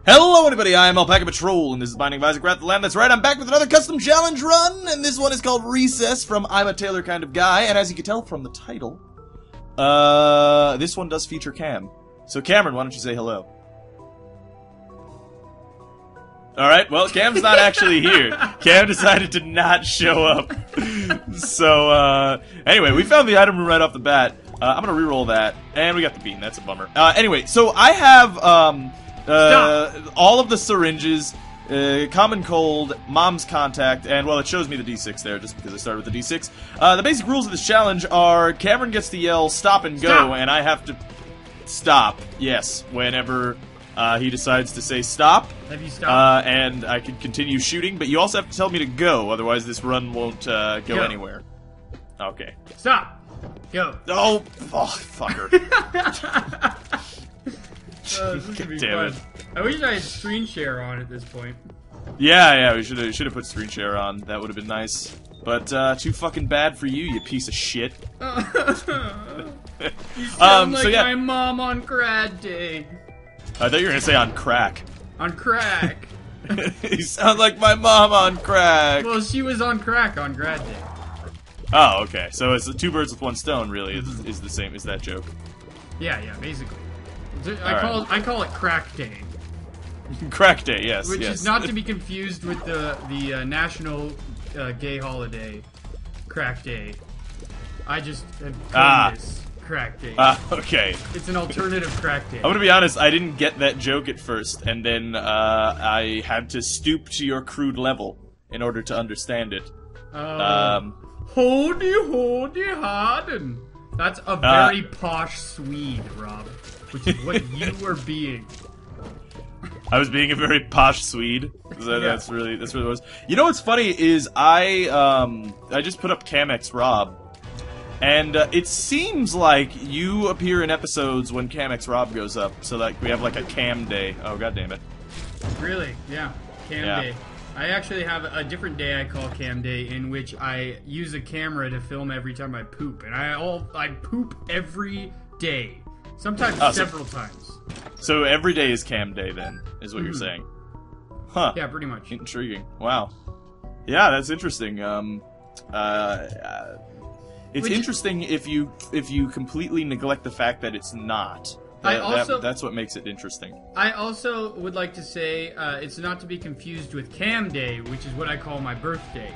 Hello everybody, I am Alpacapatrol, and this is Binding of Isaac Wrath of the Lamb. That's right, I'm back with another custom challenge run, and this one is called Recess from I'm a Tailor Kind of Guy, and as you can tell from the title, this one does feature Cam. So Cameron, why don't you say hello? Alright, well, Cam's not actually here. Cam decided to not show up. So, anyway, we found the item room right off the bat. I'm gonna reroll that, and we got the bean, that's a bummer. Anyway, so I have, all of the syringes, common cold, mom's contact, and, well, it shows me the D6 there, just because I started with the D6. The basic rules of this challenge are Cameron gets to yell, stop and go, and I have to stop, yes, whenever he decides to say stop. Have you stopped? And I can continue shooting, but you also have to tell me to go, otherwise this run won't go anywhere. Okay. Stop! Go. Oh, fucker. This is gonna be Damn fun. I wish I had screen share on at this point. Yeah, we should have put screen share on. That would have been nice. But too fucking bad for you, you piece of shit. You sound like so yeah. my mom on grad day. I thought you were gonna say on crack. On crack. You sound like my mom on crack. Well, she was on crack on grad day. Oh, okay. So it's two birds with one stone. Really, is the same. Is that joke? Yeah, basically. I call it crack day. Crack day, yes. Which yes. is not to be confused with the national gay holiday, crack day. I just have called this crack day. Okay. It's an alternative crack day. I'm gonna be honest, I didn't get that joke at first, and then I had to stoop to your crude level in order to understand it. Hoody harden. That's a very posh Swede, Rob. Which is what you were being. I was being a very posh Swede. That's really what it was. You know what's funny is I just put up Camex Rob, and it seems like you appear in episodes when Camex Rob goes up. So like we have like a Cam day. Oh god damn it. Really? Yeah. Cam day. I actually have a different day I call Cam Day, in which I use a camera to film every time I poop, and I poop every day, sometimes several times. So every day is Cam Day, then, is what you're saying? Huh? Yeah, pretty much. Intriguing. Wow. Yeah, that's interesting. It's interesting if you completely neglect the fact that it's not. That's what makes it interesting. I also would like to say it's not to be confused with Cam Day, which is what I call my birthday.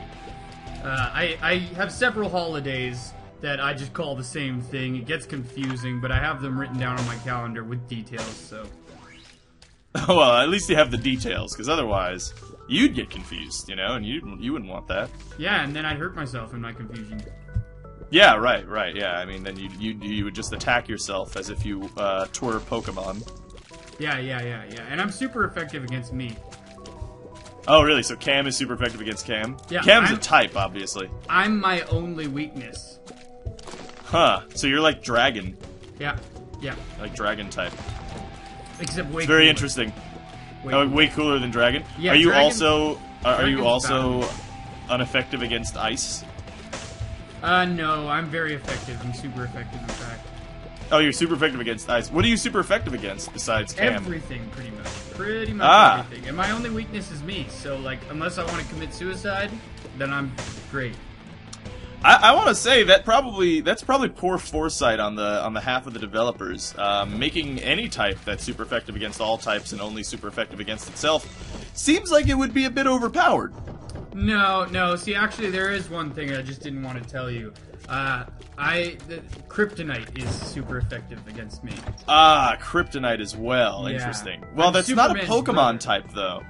I have several holidays that I just call the same thing. It gets confusing, but I have them written down on my calendar with details, so... Well, at least you have the details, because otherwise you'd get confused, you know, and you wouldn't want that. Yeah, and then I'd hurt myself in my confusion. Yeah, right, yeah. I mean, then you would just attack yourself as if you twere Pokemon. Yeah. And I'm super effective against me. Oh, really? So Cam is super effective against Cam? Yeah. Cam's a type, obviously. I'm my only weakness. Huh. So you're like Dragon. Yeah. Like Dragon type. Except way very cooler. Interesting. Way cooler than Dragon? Yeah, Are you Dragon, also ineffective against Ice? No, I'm very effective. I'm super effective, in fact. Oh, you're super effective against Ice. What are you super effective against besides Cam? Everything, pretty much. Pretty much everything. And my only weakness is me, so, like, unless I want to commit suicide, then I'm great. I want to say that's probably poor foresight on the half of the developers. Making any type that's super effective against all types and only super effective against itself seems like it would be a bit overpowered. No. See, actually, there is one thing I just didn't want to tell you. Kryptonite is super effective against me. Kryptonite as well. Yeah. Interesting. Well, that's not a Pokemon type, though.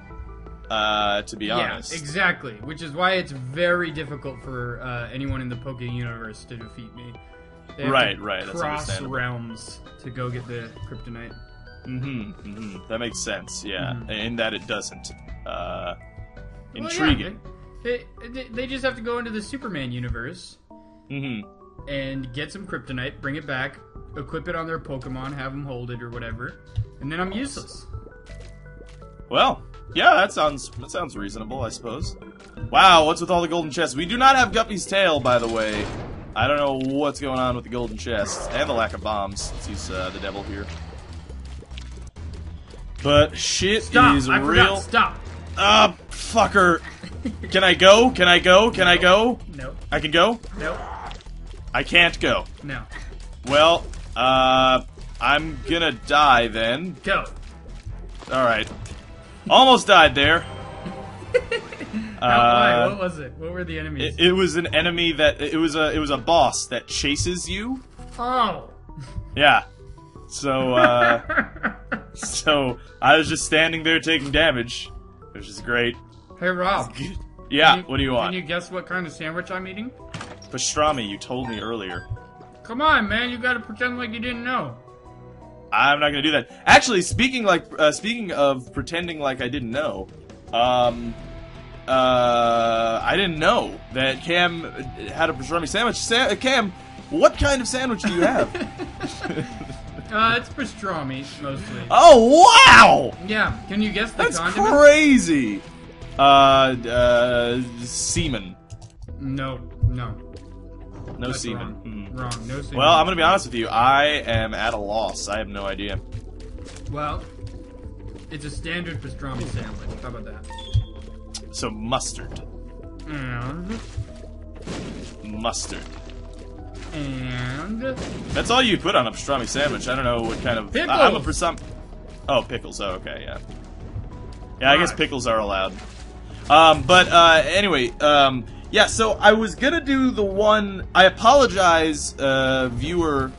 To be honest. Yeah, exactly. Which is why it's very difficult for anyone in the Poke universe to defeat me. They have right. to cross realms to go get the Kryptonite. That makes sense. Yeah, in that it doesn't. Intriguing. Well, yeah, they just have to go into the Superman universe. And get some Kryptonite, bring it back, equip it on their Pokemon, have them hold it or whatever, and then I'm useless. Well, yeah, that sounds reasonable, I suppose. Wow, what's with all the golden chests? We do not have Guppy's tail, by the way. I don't know what's going on with the golden chests and the lack of bombs. Let's use the devil here. But shit Stop! is I real. forgot. Stop! Fucker. Can I go? Can I go? Can I go? No. I can go? No. I can't go. No. Well, I'm gonna die then. Go. Alright. Almost died there. Why? What was it? What were the enemies? It was an enemy that it was a boss that chases you. Oh. Yeah. So so I was just standing there taking damage, which is great. Hey Rob. Yeah. What do you want? Can you guess what kind of sandwich I'm eating? Pastrami. You told me earlier. Come on, man. You gotta pretend like you didn't know. I'm not gonna do that. Actually, speaking of pretending like I didn't know, I didn't know that Cam had a pastrami sandwich. Cam, what kind of sandwich do you have? It's pastrami, mostly. Oh, wow! Yeah, can you guess the That's condiment? crazy! Semen. No. No That's semen. Wrong. Wrong, no semen. Well, I'm gonna be honest with you. I am at a loss. I have no idea. Well, it's a standard pastrami sandwich. How about that? So, mustard. And... Mustard. And... That's all you put on a pastrami sandwich. I don't know what kind of... Pickles! I'm a pastrami... Oh, pickles. Oh, okay, yeah. Yeah, I guess pickles are allowed. Anyway, yeah, so I was gonna do the one... I apologize, viewer...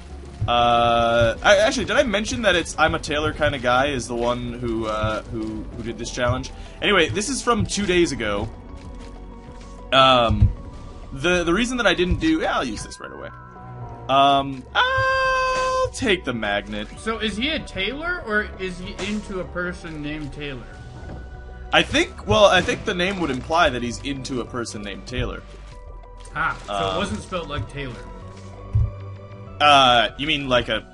actually, did I mention that I'm a Taylor kind of guy is the one who did this challenge? Anyway, this is from 2 days ago. The reason that I didn't do... Yeah, I'll use this right away. I'll take the magnet. So is he a tailor, or is he into a person named Taylor? I think the name would imply that he's into a person named Taylor. Ah, so it wasn't spelled like Taylor. You mean like a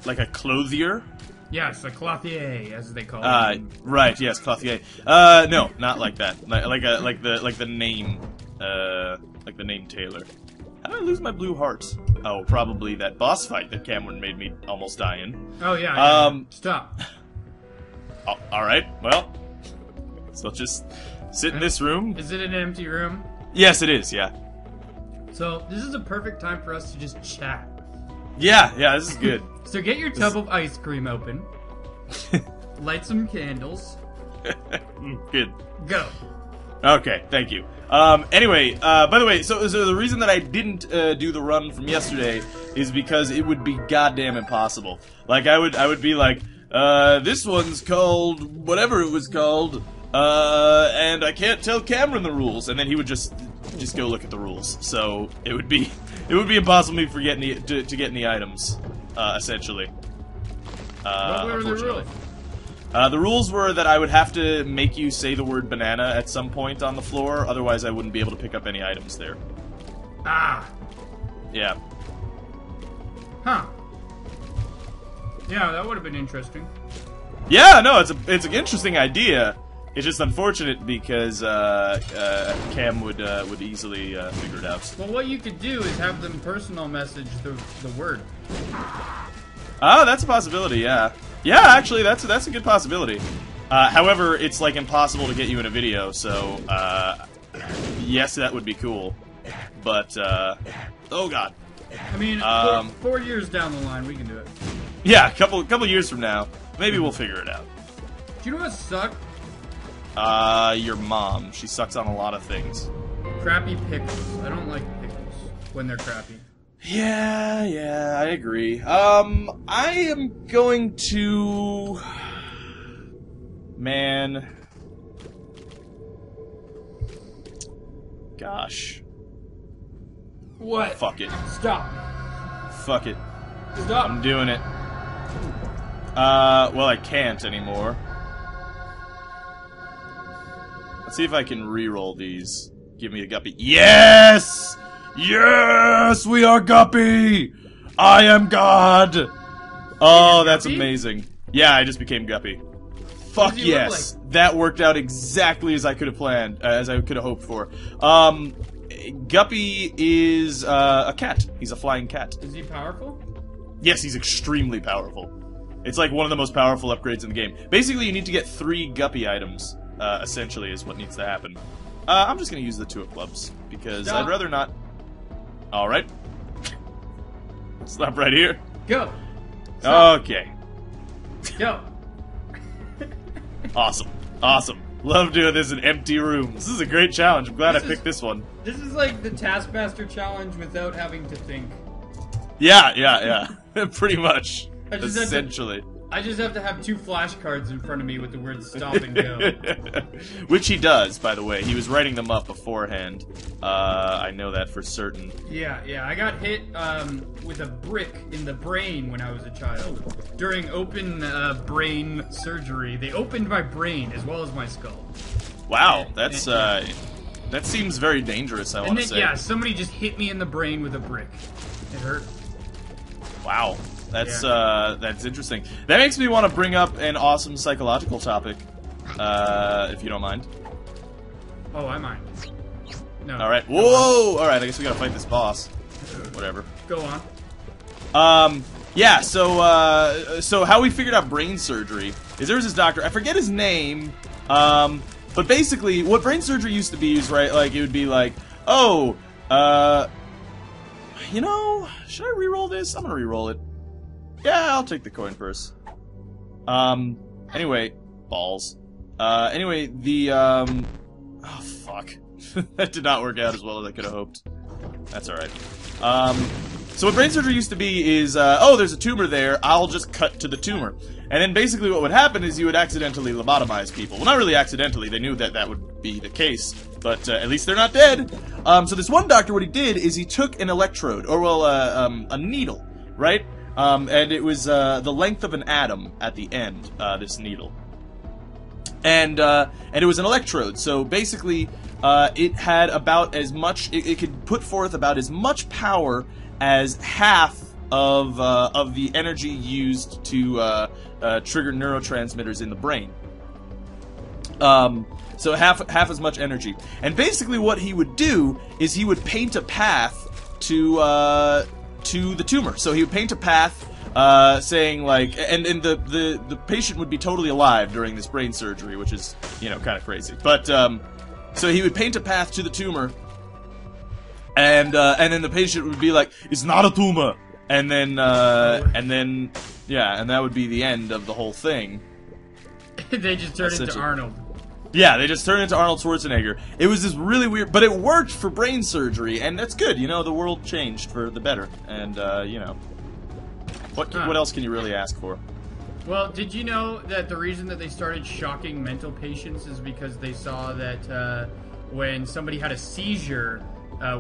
clothier? Yes, a clothier, as they call it. Right, yes, clothier. No, not like that. Like the name Taylor. How did I lose my blue hearts? Oh, probably that boss fight that Cameron made me almost die in. Oh yeah. Stop. All right. Well, so just sit in this room. Is it an empty room? Yes, it is. Yeah. So this is a perfect time for us to just chat. Yeah, this is good. So get your tub of ice cream open. Light some candles. Good. Go. Okay, thank you. Anyway, by the way, so the reason that I didn't do the run from yesterday is because it would be goddamn impossible. Like I would be like, this one's called whatever it was called, and I can't tell Cameron the rules, and then he would just go look at the rules. So it would be impossible for me to get any items, essentially. What were the rules? The rules were that I would have to make you say the word banana at some point on the floor, otherwise I wouldn't be able to pick up any items there. Ah. Yeah. Huh. Yeah, that would have been interesting. Yeah, no, it's an interesting idea. It's just unfortunate because Cam would easily figure it out. Well, what you could do is have them personal message the word. Oh, that's a possibility. Yeah. Yeah, actually, that's a good possibility. However, it's like impossible to get you in a video, so yes, that would be cool. But oh god. I mean, 4 years down the line, we can do it. Yeah, a couple years from now, maybe we'll figure it out. Do you know what sucks? Your mom. She sucks on a lot of things. Crappy pickles. I don't like pickles when they're crappy. Yeah, I agree. I am going to... Man. Gosh. What? Fuck it. Stop. Fuck it. Stop. I'm doing it. Well, I can't anymore. Let's see if I can re-roll these. Give me a guppy. Yes! Yes! We are guppy! I am God! Oh, that's amazing. Yeah, I just became guppy. Fuck yes. That worked out exactly as I could have planned, as I could have hoped for. Guppy is a cat. He's a flying cat. Is he powerful? Yes, he's extremely powerful. It's like one of the most powerful upgrades in the game. Basically, you need to get 3 guppy items, essentially, is what needs to happen. I'm just going to use the 2 of clubs, because I'd rather not... Alright. Stop right here. Go. Stop. Okay. Go. Awesome. Awesome. Love doing this in empty rooms. This is a great challenge. I'm glad I picked this one. This is like the Taskmaster challenge without having to think. Yeah. Pretty much. Essentially. I just have to have 2 flashcards in front of me with the words stop and go. Which he does, by the way. He was writing them up beforehand. I know that for certain. Yeah. I got hit with a brick in the brain when I was a child. During open brain surgery, they opened my brain as well as my skull. Wow, that seems very dangerous, I want to say. Yeah, somebody just hit me in the brain with a brick. It hurt. Wow. That's interesting. That makes me want to bring up an awesome psychological topic, if you don't mind. Oh, I mind. No. Alright. Whoa! Alright, I guess we gotta fight this boss. Whatever. Go on. Yeah, so how we figured out brain surgery is there was this doctor, I forget his name, but basically, what brain surgery used to be is, right, like, it would be like, oh, you know, should I re-roll this? I'm gonna re-roll it. Yeah, I'll take the coin first. Anyway, balls. Anyway, oh, fuck. That did not work out as well as I could have hoped. That's alright. So what brain surgery used to be is, oh, there's a tumor there, I'll just cut to the tumor. And then basically what would happen is you would accidentally lobotomize people. Well, not really accidentally, they knew that that would be the case, but at least they're not dead. So this one doctor, what he did is he took an electrode, or well, a needle, right? And it was the length of an atom at the end, this needle. And it was an electrode, so basically it had about as much, it could put forth about as much power as half of the energy used to trigger neurotransmitters in the brain. So half as much energy. And basically what he would do is he would paint a path to the tumor. So he would paint a path saying like, and the patient would be totally alive during this brain surgery, which is, you know, kind of crazy. But so he would paint a path to the tumor, and then the patient would be like, "It's not a tumor," and then yeah, and that would be the end of the whole thing. They just turned into Arnold. Yeah, they just turned into Arnold Schwarzenegger. It was this really weird, but it worked for brain surgery, and that's good. You know, the world changed for the better, and you know, what else can you really ask for? Well, did you know that the reason that they started shocking mental patients is because they saw that when somebody had a seizure,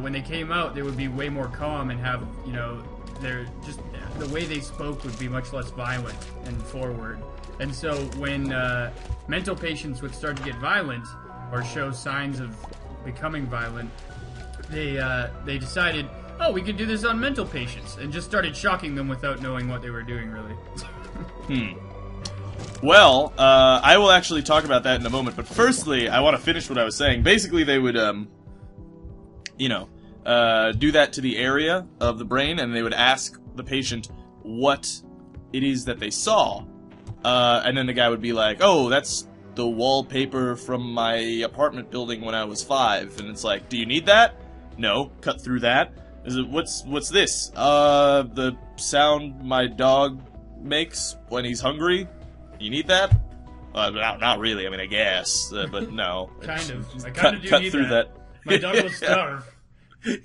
when they came out, they would be way more calm and have, you know, the way they spoke would be much less violent and forward. And so when mental patients would start to get violent or show signs of becoming violent, they decided, oh, we could do this on mental patients, and just started shocking them without knowing what they were doing, really. Well, I will actually talk about that in a moment, but firstly, I want to finish what I was saying. Basically, they would, you know, do that to the area of the brain, and they would ask the patient what it is that they saw. And then the guy would be like, oh, that's the wallpaper from my apartment building when I was 5. And it's like, do you need that? No. Cut through that. Is it, what's this? The sound my dog makes when he's hungry? You need that? Not really, I mean, I guess, but no. Kind of. I kind of do need through that. My dog will starve.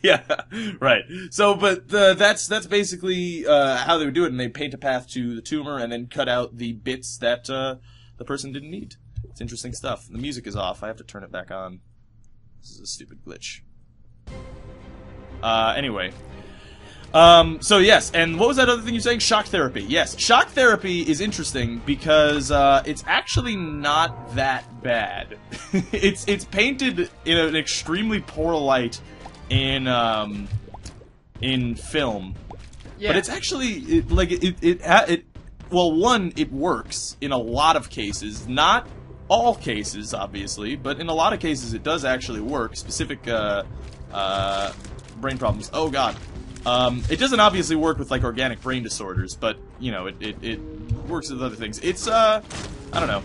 Yeah, right. So, but that's basically how they would do it, and they paint a path to the tumor and then cut out the bits that the person didn't need. It's interesting stuff. The music is off. I have to turn it back on. This is a stupid glitch. Anyway. So yes, and what was that other thing you're saying? Shock therapy. Yes, shock therapy is interesting because it's actually not that bad. It's painted in an extremely poor light in film, yeah. But it's actually well, one, it works in a lot of cases, not all cases, obviously, but in a lot of cases it does actually work. Specific brain problems. Oh god. It doesn't obviously work with like organic brain disorders, but you know, it works with other things. It's I don't know.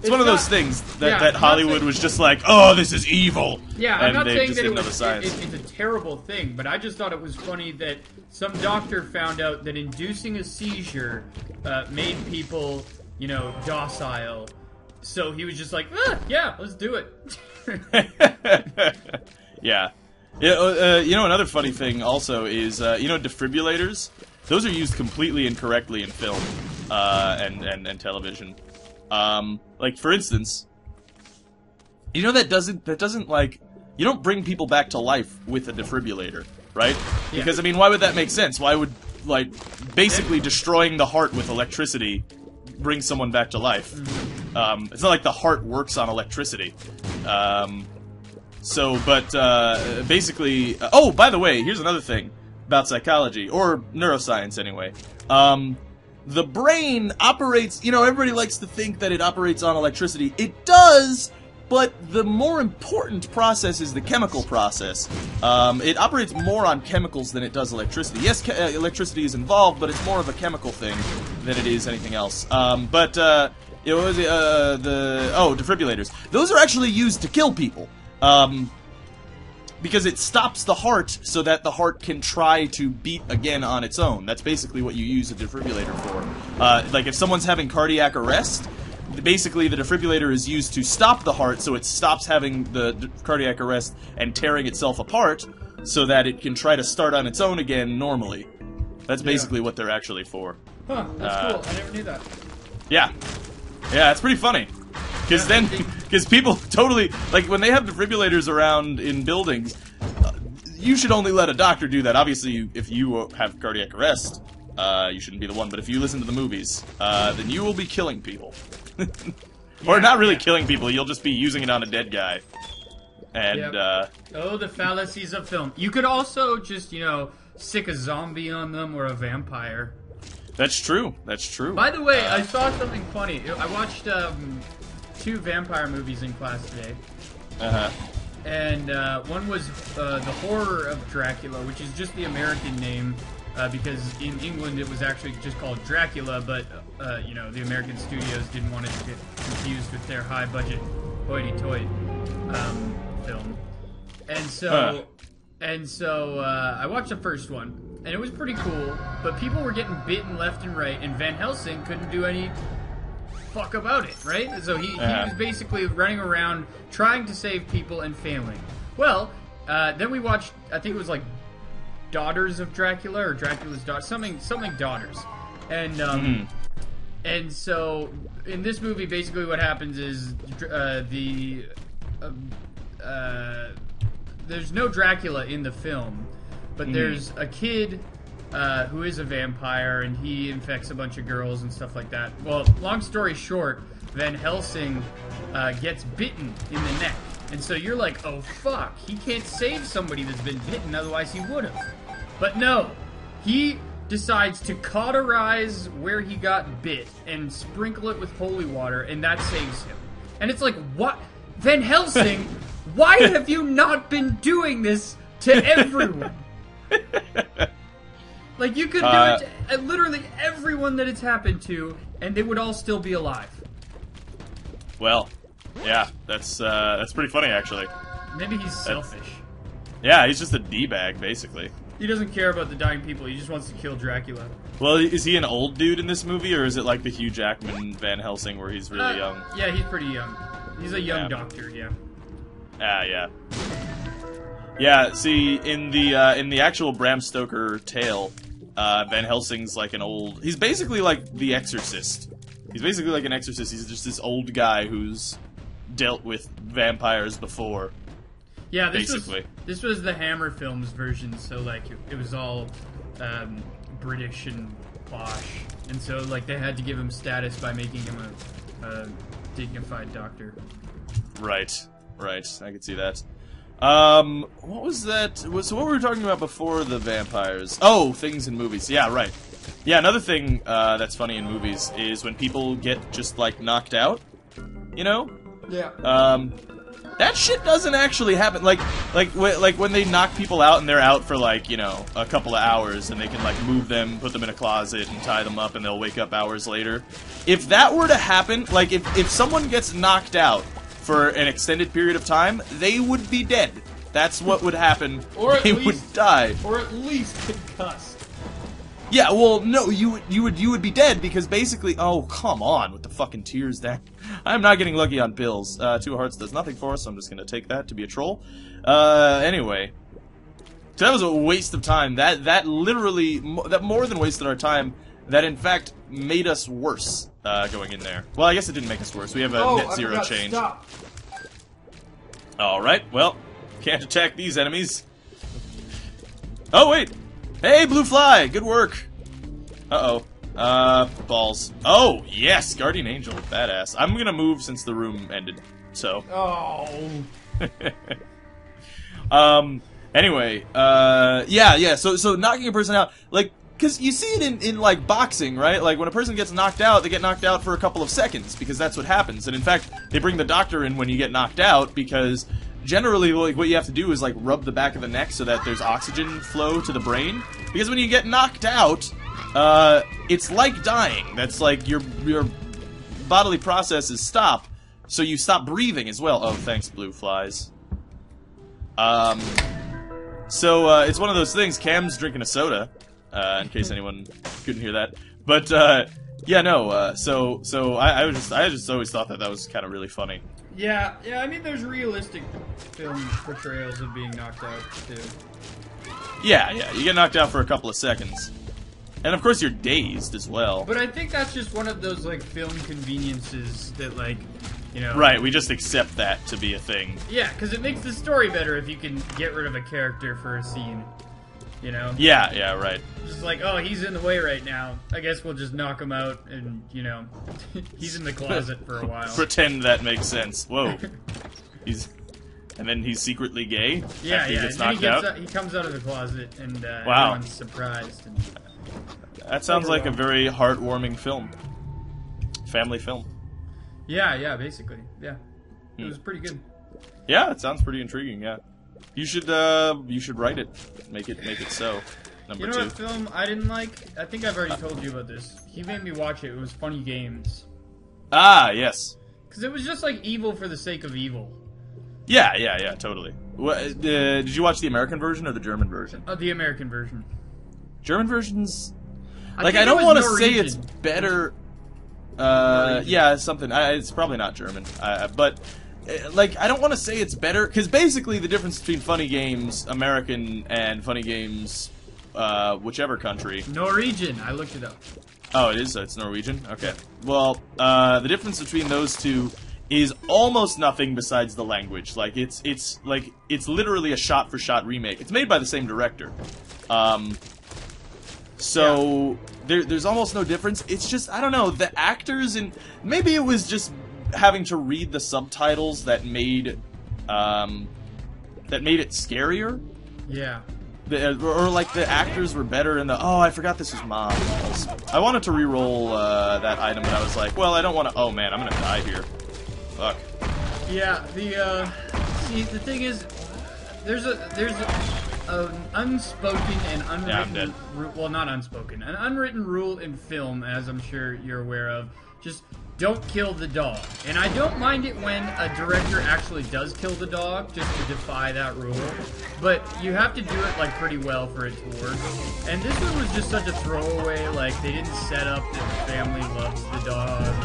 It's one of those things that Hollywood was just like, oh, this is evil. Yeah, I'm not saying that it's a terrible thing, but I just thought it was funny that some doctor found out that inducing a seizure made people, you know, docile. So he was just like, yeah, let's do it. Yeah. You know, another funny thing also is, you know, defibrillators? Those are used completely incorrectly in film and television. Like, for instance, you know, that doesn't, like, you don't bring people back to life with a defibrillator, right? Yeah. Because, I mean, why would that make sense? Why would, like, basically destroying the heart with electricity bring someone back to life? Mm-hmm. It's not like the heart works on electricity. Basically, oh, by the way, here's another thing about psychology, or neuroscience anyway. The brain operates, you know, everybody likes to think that it operates on electricity. It does, but the more important process is the chemical process. It operates more on chemicals than it does electricity. Yes, electricity is involved, but it's more of a chemical thing than it is anything else. It was defibrillators. Those are actually used to kill people. Because it stops the heart so that the heart can try to beat again on its own. That's basically what you use a defibrillator for. Like if someone's having cardiac arrest, basically the defibrillator is used to stop the heart so it stops having the cardiac arrest and tearing itself apart so that it can try to start on its own again normally. That's basically what they're actually for. Huh, that's cool. I never knew that. Yeah. Yeah, it's pretty funny. Because people totally, like, when they have defibrillators around in buildings, you should only let a doctor do that. Obviously, if you have cardiac arrest, you shouldn't be the one. But if you listen to the movies, then you will be killing people. Or not really killing people, you'll just be using it on a dead guy. And, oh, the fallacies of film. You could also just, you know, sick a zombie on them or a vampire. That's true. That's true. By the way, I saw something funny. I watched 2 vampire movies in class today. And one was The Horror of Dracula, which is just the American name, because in England it was actually just called Dracula, but, you know, the American studios didn't want it to get confused with their high-budget hoity-toity film. And so I watched the first one, and it was pretty cool, but people were getting bitten left and right, and Van Helsing couldn't do any fuck about it, right? So he was basically running around trying to save people and failing. Well, then we watched, I think it was like Daughters of Dracula, or Dracula's Daughters, something Daughters. And and so in this movie, basically what happens is there's no Dracula in the film, but there's a kid who is a vampire, and he infects a bunch of girls and stuff like that. Well, long story short, Van Helsing gets bitten in the neck. And so you're like, oh fuck, he can't save somebody that's been bitten, otherwise he would have. But no, he decides to cauterize where he got bit and sprinkle it with holy water, and that saves him. And it's like, what? Van Helsing, why have you not been doing this to everyone? Like, you could do it to literally everyone that it's happened to, and they would all still be alive. Well, yeah, that's pretty funny, actually. Maybe he's selfish. Yeah, he's just a D-bag, basically. He doesn't care about the dying people, he just wants to kill Dracula. Well, is he an old dude in this movie, or is it like the Hugh Jackman Van Helsing where he's really young? Yeah, he's pretty young. He's a young doctor, yeah. Yeah. Yeah, see, in the actual Bram Stoker tale, Van Helsing's like an old... He's basically like the Exorcist. He's basically like an exorcist. He's just this old guy who's dealt with vampires before. Yeah, this was the Hammer Films version, so like it was all British and posh, and so like they had to give him status by making him a dignified doctor. Right. I can see that. What was that? So what were we talking about before the vampires? Oh, things in movies. Yeah, right. Yeah, another thing that's funny in movies is when people get just like knocked out. You know? Yeah. That shit doesn't actually happen. Like when they knock people out and they're out for like, you know, a couple of hours and they can like move them, put them in a closet and tie them up and they'll wake up hours later. If that were to happen, like if someone gets knocked out for an extended period of time, they would be dead. That's what would happen. Or they would die. Or at least concussed. Yeah, well, no, you would be dead because basically, oh, come on with the fucking tears there. I'm not getting lucky on pills. 2 hearts does nothing for us, so I'm just gonna take that to be a troll. Anyway. So that was a waste of time. That literally, that more than wasted our time. That in fact made us worse, going in there. Well, I guess it didn't make us worse. We have a net zero change. Stop. Alright, well, can't attack these enemies. Oh, wait! Hey, blue fly! Good work! Uh-oh. Balls. Oh, yes! Guardian Angel. Badass. I'm gonna move since the room ended, so. Oh. Anyway, yeah, so knocking a person out, like, because you see it in, like, boxing, right? Like, when a person gets knocked out, they get knocked out for a couple of seconds, because that's what happens. And in fact, they bring the doctor in when you get knocked out, because generally, like, what you have to do is, like, rub the back of the neck so that there's oxygen flow to the brain. Because when you get knocked out, it's like dying. That's like, your bodily processes stop, so you stop breathing as well. Oh, thanks, blue flies. So, it's one of those things. Cam's drinking a soda, in case anyone couldn't hear that. But, yeah, no, so I just always thought that was kind of really funny. Yeah, I mean, there's realistic film portrayals of being knocked out, too. Yeah, you get knocked out for a couple of seconds. And of course you're dazed as well. But I think that's just one of those, like, film conveniences that, like, you know... Right, we just accept that to be a thing. Yeah, because it makes the story better if you can get rid of a character for a scene. You know? Yeah, right. Just like, oh, he's in the way right now. I guess we'll just knock him out and, you know, he's in the closet for a while. Pretend that makes sense. Whoa. And then he's secretly gay? Yeah, after he gets knocked out? He comes out of the closet and wow. Everyone's surprised. And that sounds like a very heartwarming film. Family film. Yeah, basically. Yeah. It was pretty good. Yeah, it sounds pretty intriguing, yeah. You should write it. Make it so. Number 2. You know what film I didn't like? I think I've already told you about this. He made me watch it. It was Funny Games. Ah, yes. Because it was just like evil for the sake of evil. Yeah, totally. Did you watch the American version or the German version? The American version. German version's... I don't want to say it's better... yeah, something. It's probably not German. But... like, I don't want to say it's better, because basically the difference between Funny Games American and Funny Games whichever country... Norwegian, I looked it up. Oh, it is? It's Norwegian? Okay. Well, the difference between those two is almost nothing besides the language. Like, it's literally a shot-for-shot remake. It's made by the same director. So, there's almost no difference. It's just, I don't know, the actors and... Maybe it was just... having to read the subtitles that made it scarier. Yeah. Or like the actors were better in the... Oh, I forgot this was Mom. I wanted to re-roll that item, but I was like, well, I don't want to... Oh, man, I'm going to die here. Fuck. Yeah, see, the thing is, there's an unspoken and unwritten... Yeah, I'm dead. Well, not unspoken. An unwritten rule in film, as I'm sure you're aware of, just... don't kill the dog. And I don't mind it when a director actually does kill the dog, just to defy that rule. But you have to do it, like, pretty well for it to work. And this one was just such a throwaway, like, they didn't set up that the family loves the dog.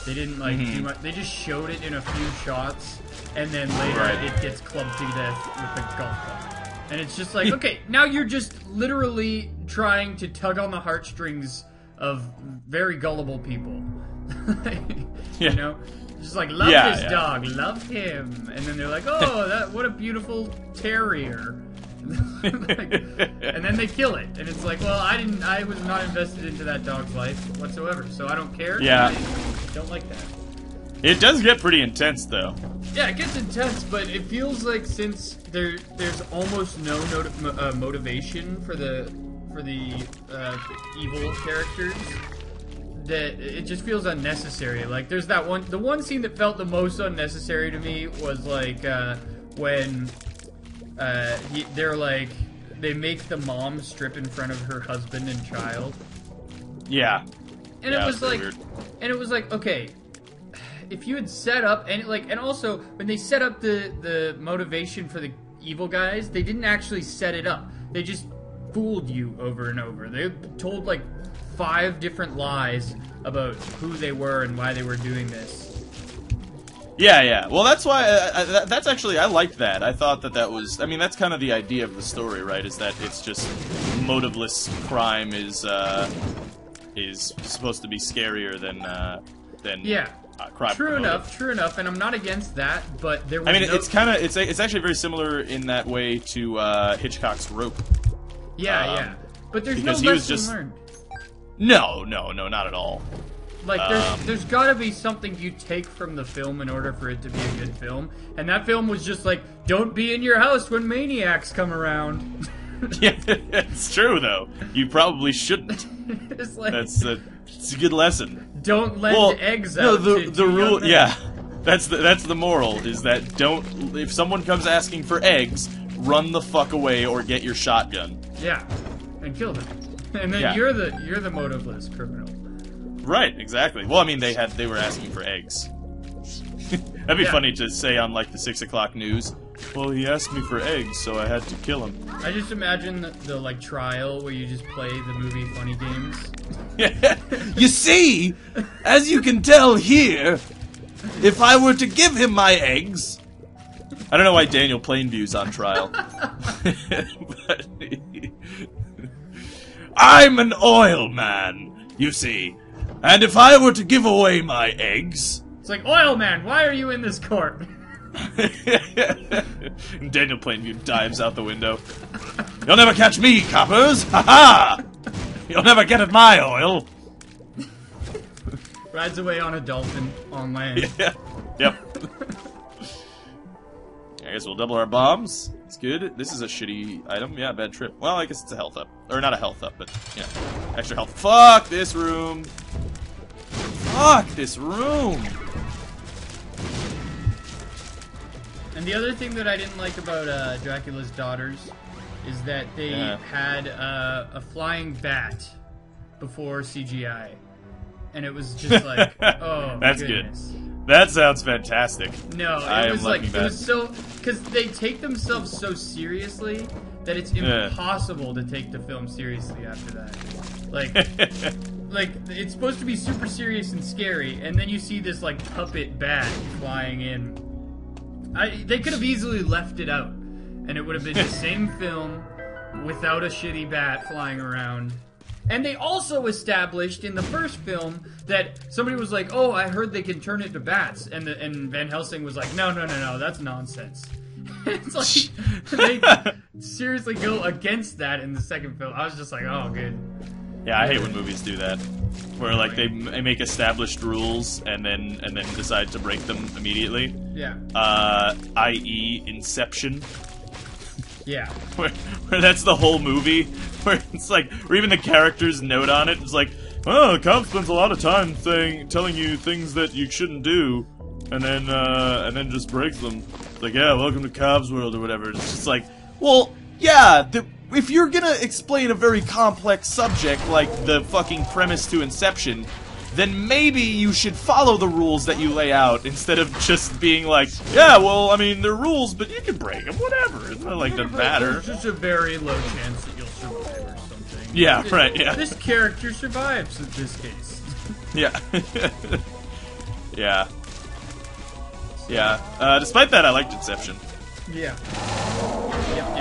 They didn't, like, do much. They just showed it in a few shots, and then later it gets clubbed to death with a golf club. And it's just like, okay, now you're just literally trying to tug on the heartstrings of very gullible people. You know, just like love this dog, love him, and then they're like, oh, what a beautiful terrier. Like, and then they kill it, and it's like, well, I was not invested into that dog's life whatsoever, so I don't care. Yeah, I don't like that. It does get pretty intense, though. Yeah, it gets intense, but it feels like since there's almost no motivation for the evil characters, that it just feels unnecessary. Like, there's that one... The one scene that felt the most unnecessary to me was, like, when they're, like... They make the mom strip in front of her husband and child. Yeah. And yeah, it was like... weird. And it was like, okay... If you had set up... And, like, and also, when they set up the motivation for the evil guys, they didn't actually set it up. They just fooled you over and over. They told, like, 5 different lies about who they were and why they were doing this. Yeah. Well, that's why. That's actually, I liked that. I thought that was. I mean, that's kind of the idea of the story, right? Is that it's just motiveless crime is supposed to be scarier than Yeah. Crime. True enough, and I'm not against that, but there was I mean, it's actually very similar in that way to Hitchcock's Rope. Yeah. But there's no because he was lesson just learned. No, not at all. Like, there's got to be something you take from the film in order for it to be a good film. And that film was just like, don't be in your house when maniacs come around. Yeah, it's true, though. You probably shouldn't. It's like... It's a good lesson. Don't lend eggs out to the rule, young men. yeah. That's the moral, is that don't... If someone comes asking for eggs, run the fuck away or get your shotgun. Yeah, and kill them. And then Yeah. you're the motiveless criminal. Right, exactly. Well, I mean, they were asking for eggs. That'd be funny to say on, like, the 6 o'clock news. Well, he asked me for eggs, so I had to kill him. I just imagine the like, trial where you just play the movie Funny Games. You see, as you can tell here, if I were to give him my eggs... I don't know why Daniel Plainview's on trial. But, I'm an oil man, you see. And if I were to give away my eggs... It's like, Oil Man, why are you in this court? And Daniel Plainview dives out the window. You'll never catch me, coppers! Ha-ha! You'll never get at my oil! Rides away on a dolphin on land. Yeah. Yep. I guess we'll double our bombs. It's good. This is a shitty item. Yeah, bad trip. Well, I guess it's a health up. Or not a health up, but, you know, extra health. Fuck this room! Fuck this room! And the other thing that I didn't like about Dracula's Daughters is that they had a flying bat before CGI. And it was just like, oh, That's goodness. good. That sounds fantastic. No, it was like, it was so... Because they take themselves so seriously that it's impossible to take the film seriously after that. Like... Like, it's supposed to be super serious and scary, and then you see this, like, puppet bat flying in. They could have easily left it out, and it would have been the same film without a shitty bat flying around. And they also established in the first film that somebody was like, oh, I heard they can turn into bats, and Van Helsing was like, no, that's nonsense. It's like, they seriously go against that in the second film. I was just like, oh, good. Yeah, I hate when movies do that, where like they make established rules and then decide to break them immediately. Yeah. I.e., Inception. Yeah. Where that's the whole movie, where it's like, or even the characters note on it. It's like, oh, the cop spends a lot of time telling you things that you shouldn't do, and then just breaks them. It's like, yeah, welcome to Cobb's World or whatever. It's just like, well, yeah. If you're gonna explain a very complex subject like the fucking premise to Inception, then maybe you should follow the rules that you lay out instead of just being like, yeah, well, I mean, they're rules, but you can break them, whatever. It's not like, doesn't matter. There's just a very low chance that you'll survive or something. Yeah, right, yeah. This character survives in this case. Yeah. Yeah. Yeah. Despite that, I liked Inception. Yeah. Yep.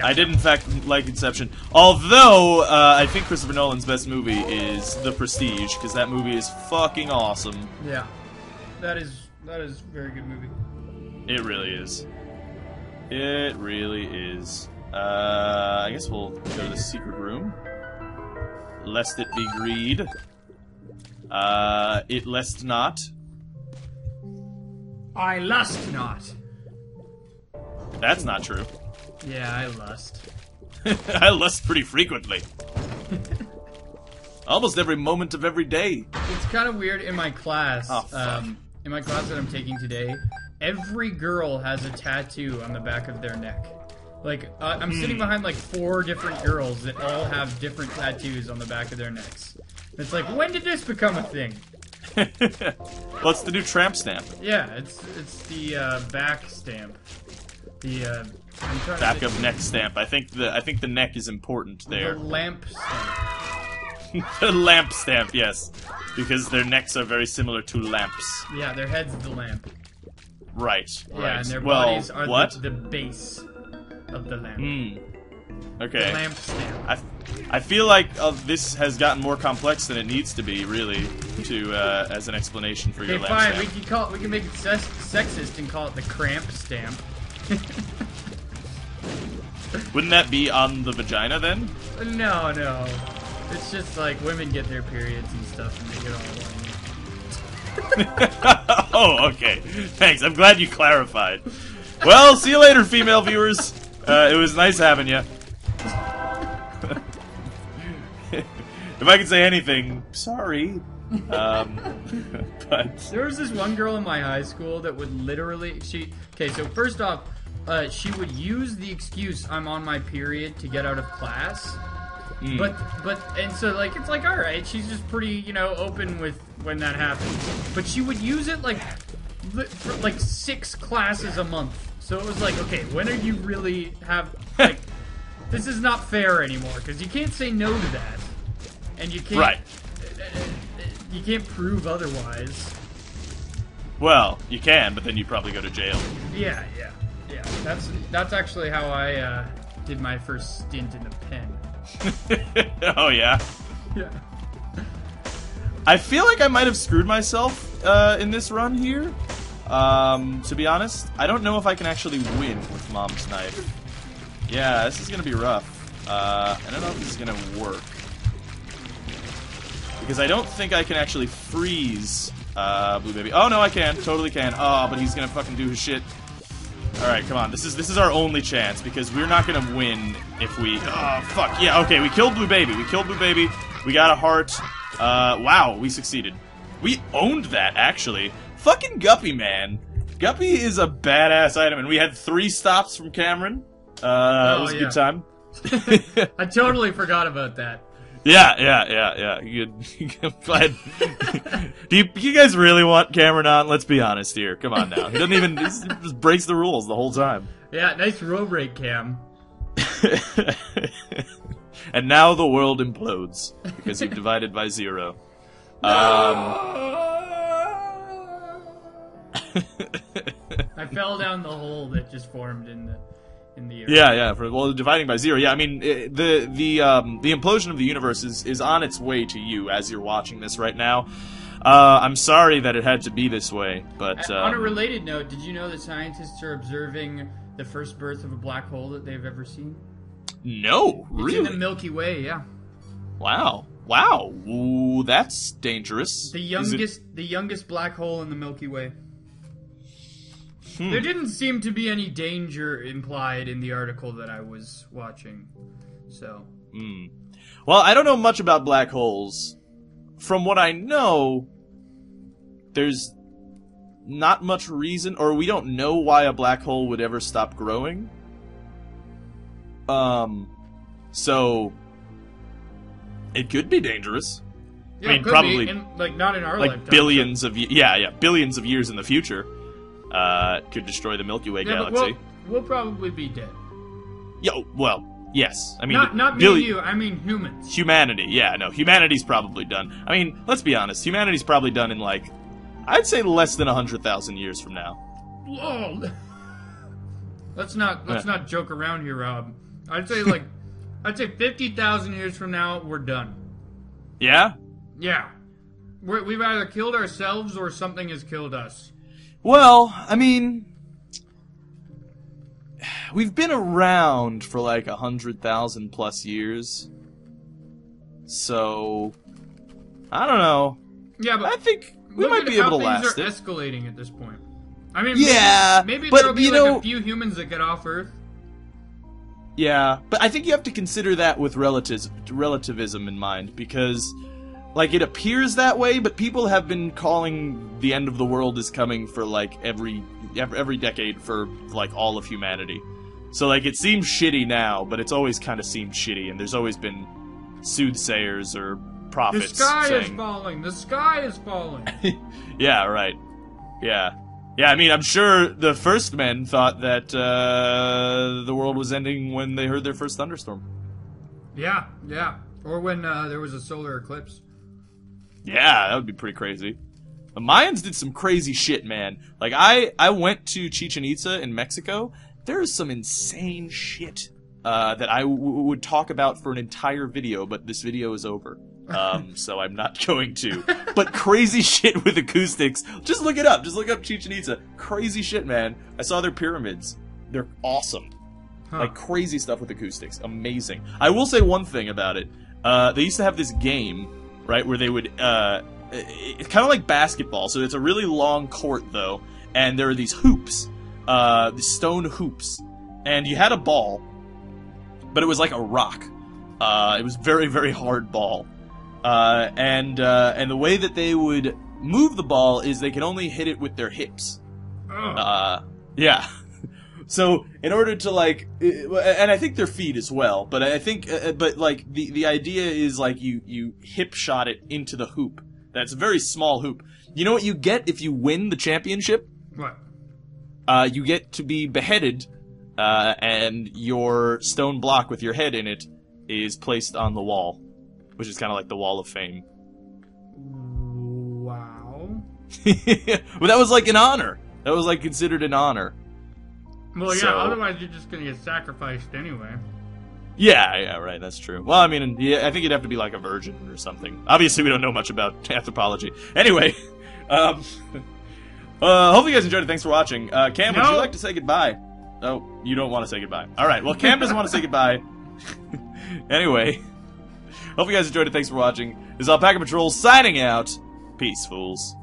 I did, in fact, like Inception. Although, I think Christopher Nolan's best movie is The Prestige, because that movie is fucking awesome. Yeah. That is a very good movie. It really is. It really is. I guess we'll go to the secret room. Lest it be greed. It lest not. I lust not. That's not true. Yeah, I lust. I lust pretty frequently. Almost every moment of every day. It's kind of weird in my class. Oh, fuck. In my class that I'm taking today, every girl has a tattoo on the back of their neck. Like, I'm sitting behind like 4 different girls that all have different tattoos on the back of their necks. It's like, when did this become a thing? Well, it's the new tramp stamp. Yeah, it's the back stamp. The I'm trying Back to of neck stamp. I think the neck is important there. the lamp stamp. The lamp stamp, yes, because their necks are very similar to lamps. Yeah, their head's the lamp. Right. Yeah, right. and their well, bodies are what? the base of the lamp. Okay. The lamp stamp. I feel like this has gotten more complex than it needs to be, really, to as an explanation for your Okay, lamp fine. stamp. We can make it sexist and call it the cramp stamp. Wouldn't that be on the vagina then? No. It's just like women get their periods and stuff and they get all horny. Oh, okay. Thanks. I'm glad you clarified. Well, see you later, female viewers. It was nice having you. If I could say anything, sorry. But There was this one girl in my high school that would literally okay, so first off, she would use the excuse I'm on my period to get out of class. But and so like it's like, all right, she's just pretty, open with when that happens. But she would use it like for like 6 classes a month. So it was like, okay, when are you really like this is not fair anymore because you can't say no to that. And you can't right. You can't prove otherwise. Well, you can, but then you'd probably go to jail. Yeah. That's actually how I did my first stint in the pen. Oh yeah. Yeah. I feel like I might have screwed myself in this run here. To be honest, I don't know if I can actually win with Mom's knife. Yeah, this is gonna be rough. I don't know if this is gonna work because I don't think I can actually freeze Blue Baby. Oh no, I can, totally can. Oh, but he's gonna fucking do his shit. All right, come on. This is our only chance because we're not gonna win if we. Oh fuck yeah. Okay, we killed Blue Baby. We got a heart. Wow, we succeeded. We owned that actually. Fucking Guppy, man. Guppy is a badass item, and we had 3 stops from Cameron. It was a good time. I totally forgot about that. Yeah. I'm glad. Do you guys really want Cameron on? Let's be honest here. Come on now. He doesn't even. He just breaks the rules the whole time. Yeah, nice row break, Cam. And now the world implodes because you've divided by 0. I fell down the hole that just formed in the area. Yeah. Well, dividing by 0. Yeah, I mean the implosion of the universe is on its way to you as you're watching this right now. I'm sorry that it had to be this way, but on a related note, did you know that scientists are observing the first birth of a black hole that they've ever seen? No, really? It's in the Milky Way, yeah. Wow. Ooh, that's dangerous. The youngest black hole in the Milky Way. There didn't seem to be any danger implied in the article that I was watching. So. Well, I don't know much about black holes. From what I know, there's not much reason, or we don't know why a black hole would ever stop growing. So it could be dangerous. Yeah, I mean, it could probably be. Not in our lifetime. billions of billions of years in the future. Could destroy the Milky Way galaxy. We'll probably be dead. Yes. I mean, not me and you. I mean humans. Humanity. Yeah, no, humanity's probably done. I mean, let's be honest. Humanity's probably done in I'd say less than 100,000 years from now. Whoa. Let's not joke around here, Rob. I'd say 50,000 years from now we're done. Yeah. Yeah. We've either killed ourselves or something has killed us. Well, I mean, we've been around for 100,000 plus years. So, I don't know. Yeah, but I think we might be able to last it. Things are escalating at this point. I mean, maybe but, there'll be a few humans that get off Earth. Yeah, but I think you have to consider that with relativism in mind, because like, it appears that way, but people have been calling the end of the world is coming for, like, every decade for, like, all of humanity. So, like, it seems shitty now, but it's always kind of seemed shitty, and there's always been soothsayers or prophets The sky saying, is falling! The sky is falling! Yeah, right. Yeah. Yeah, I mean, I'm sure the first men thought that the world was ending when they heard their first thunderstorm. Yeah, yeah. Or when there was a solar eclipse. Yeah, that would be pretty crazy. The Mayans did some crazy shit, man. Like, I went to Chichen Itza in Mexico. There's some insane shit that I would talk about for an entire video, but this video is over. So I'm not going to. But crazy shit with acoustics. Just look it up. Just look up Chichen Itza. Crazy shit, man. I saw their pyramids. They're awesome. Huh. Like, crazy stuff with acoustics. Amazing. I will say one thing about it. They used to have this game, right, where they would, it's kind of like basketball, so it's a really long court, though, and there are these hoops, these stone hoops, and you had a ball, but it was like a rock. It was very, very hard ball. And the way that they would move the ball is they could only hit it with their hips. Yeah. So, in order to, like, and I think their feet as well, but I think, but, like, the idea is, like, you hip shot it into the hoop. That's a very small hoop. You know what you get if you win the championship? What? You get to be beheaded, and your stone block with your head in it is placed on the wall, which is kind of like the Wall of Fame. Wow. Well, that was, like, an honor. That was, like, considered an honor. Well, yeah, So- otherwise you're just gonna get sacrificed anyway. Yeah, right, that's true. Well, I mean, yeah, I think you'd have to be like a virgin or something. Obviously, we don't know much about anthropology. Anyway, hopefully you guys enjoyed it. Thanks for watching. Cam, would you like to say goodbye? Oh, you don't want to say goodbye. Alright, well, Cam doesn't want to say goodbye. Anyway, hope you guys enjoyed it. Thanks for watching. This is Alpaca Patrol signing out. Peace, fools.